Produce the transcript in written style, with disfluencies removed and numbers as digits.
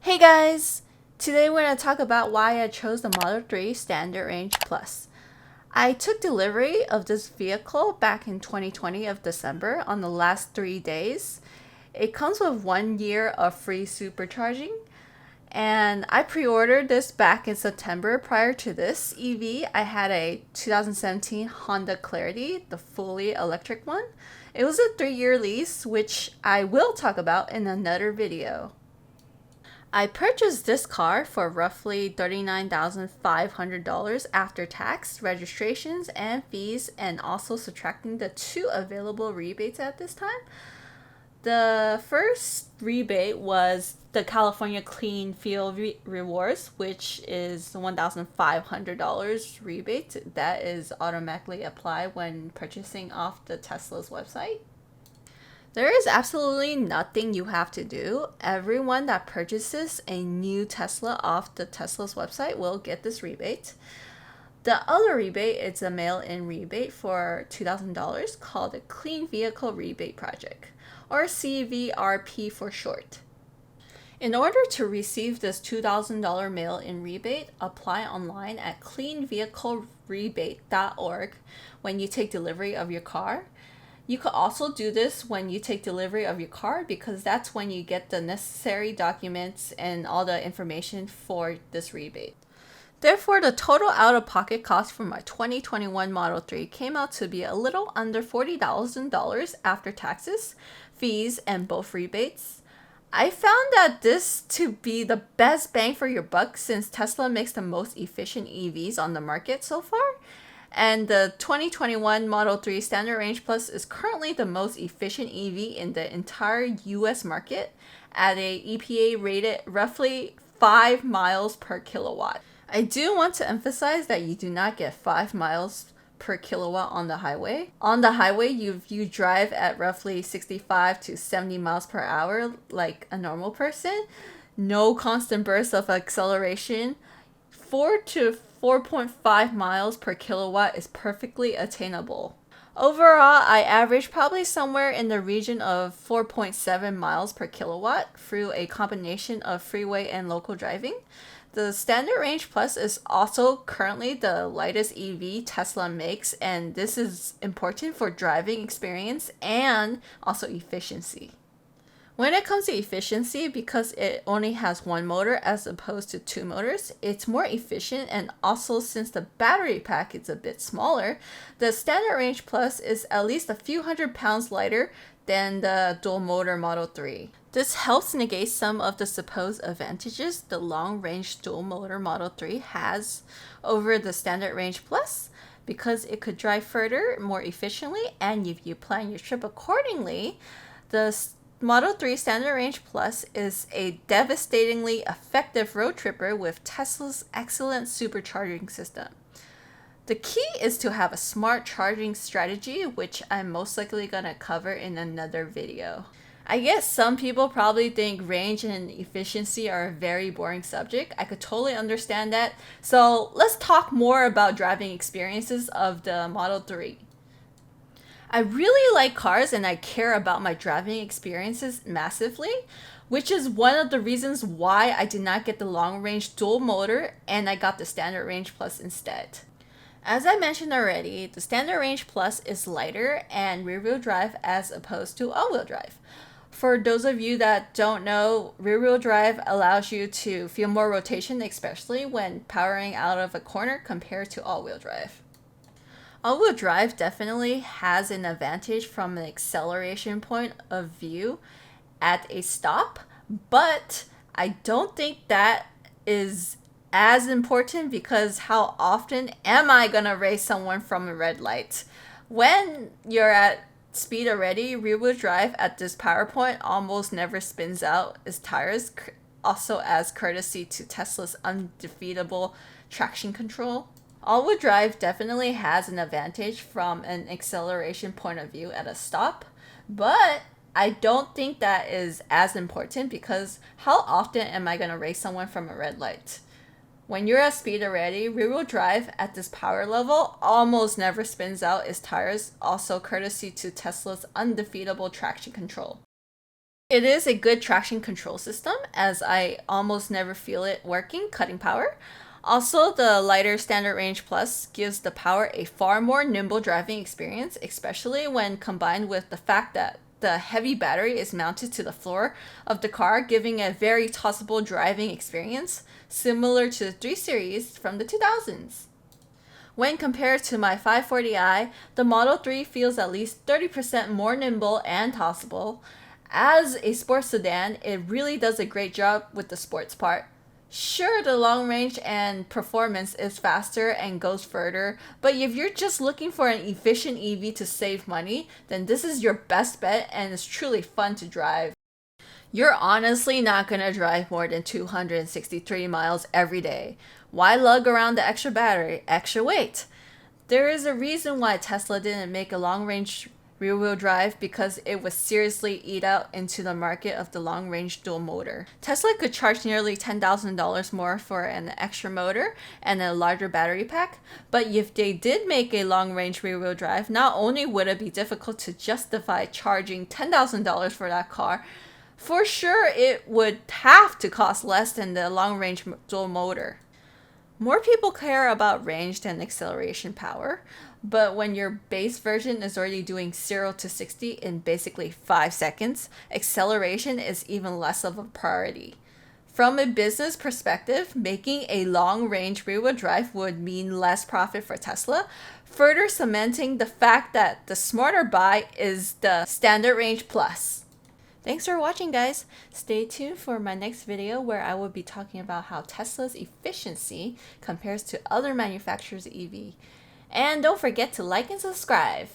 Hey guys! Today we're going to talk about why I chose the Model 3 Standard Range Plus. I took delivery of this vehicle back in 2020 of December on the last 3 days. It comes with 1 year of free supercharging, and I pre-ordered this back in September. Prior to this EV, I had a 2017 Honda Clarity, the fully electric one. It was a 3-year lease, which I will talk about in another video. I purchased this car for roughly $39,500 after tax, registrations, and fees, and also subtracting the 2 available rebates at this time. The first rebate was the California Clean Fuel Rewards, which is $1,500 rebate that is automatically applied when purchasing off the Tesla's website. There is absolutely nothing you have to do. Everyone that purchases a new Tesla off the Tesla's website will get this rebate. The other rebate is a mail-in rebate for $2,000 called the Clean Vehicle Rebate Project, or CVRP for short. In order to receive this $2,000 mail-in rebate, apply online at cleanvehiclerebate.org when you take delivery of your car. You could also do this when you take delivery of your car because that's when you get the necessary documents and all the information for this rebate. Therefore, the total out-of-pocket cost for my 2021 Model 3 came out to be a little under $40,000 after taxes, fees, and both rebates. I found that this to be the best bang for your buck since Tesla makes the most efficient EVs on the market so far. And the 2021 Model 3 Standard Range Plus is currently the most efficient EV in the entire US market at a EPA rated roughly 5 miles per kilowatt. I do want to emphasize that you do not get 5 miles per kilowatt on the highway. On the highway, you drive at roughly 65 to 70 miles per hour like a normal person. No constant bursts of acceleration. 4 to 4.5 miles per kilowatt is perfectly attainable. Overall, I average probably somewhere in the region of 4.7 miles per kilowatt through a combination of freeway and local driving. The Standard Range Plus is also currently the lightest EV Tesla makes, and this is important for driving experience and also efficiency. When it comes to efficiency, because it only has 1 motor as opposed to 2 motors, it's more efficient, and also since the battery pack is a bit smaller, the Standard Range Plus is at least a few hundred pounds lighter than the dual motor Model 3. This helps negate some of the supposed advantages the long-range dual motor Model 3 has over the Standard Range Plus, because it could drive further more efficiently, and if you plan your trip accordingly, the Model 3 Standard Range Plus is a devastatingly effective road tripper with Tesla's excellent supercharging system. The key is to have a smart charging strategy, which I'm most likely going to cover in another video. I guess some people probably think range and efficiency are a very boring subject. I could totally understand that. So let's talk more about driving experiences of the Model 3. I really like cars and I care about my driving experiences massively, which is one of the reasons why I did not get the long-range dual motor and I got the Standard Range Plus instead. As I mentioned already, the Standard Range Plus is lighter and rear-wheel drive as opposed to all-wheel drive. For those of you that don't know, rear-wheel drive allows you to feel more rotation, especially when powering out of a corner compared to all-wheel drive. All-wheel drive definitely has an advantage from an acceleration point of view at a stop, but I don't think that is as important because how often am I gonna race someone from a red light? When you're at speed already, rear-wheel drive at this power point almost never spins out its tires, also as courtesy to Tesla's undefeatable traction control. All-wheel drive definitely has an advantage from an acceleration point of view at a stop, but I don't think that is as important because how often am I going to race someone from a red light? When you're at speed already, rear-wheel drive at this power level almost never spins out its tires, also courtesy to Tesla's undefeatable traction control. It is a good traction control system, as I almost never feel it working, cutting power. Also, the lighter Standard Range Plus gives the Power a far more nimble driving experience, especially when combined with the fact that the heavy battery is mounted to the floor of the car, giving a very tossable driving experience, similar to the 3 Series from the 2000s. When compared to my 540i, the Model 3 feels at least 30% more nimble and tossable. As a sports sedan, it really does a great job with the sports part. Sure, the long range and performance is faster and goes further, but if you're just looking for an efficient EV to save money, then this is your best bet and it's truly fun to drive. You're honestly not gonna drive more than 263 miles every day. Why lug around the extra battery, extra weight? There is a reason why Tesla didn't make a long-range rear-wheel drive, because it would seriously eat out into the market of the long-range dual motor. Tesla could charge nearly $10,000 more for an extra motor and a larger battery pack, but if they did make a long-range rear-wheel drive, not only would it be difficult to justify charging $10,000 for that car, for sure it would have to cost less than the long-range dual motor. More people care about range than acceleration power, but when your base version is already doing 0 to 60 in basically 5 seconds, acceleration is even less of a priority. From a business perspective, making a long-range rear-wheel drive would mean less profit for Tesla, further cementing the fact that the smarter buy is the Standard Range Plus. Thanks for watching, guys. Stay tuned for my next video where I will be talking about how Tesla's efficiency compares to other manufacturers' EV. And don't forget to like and subscribe.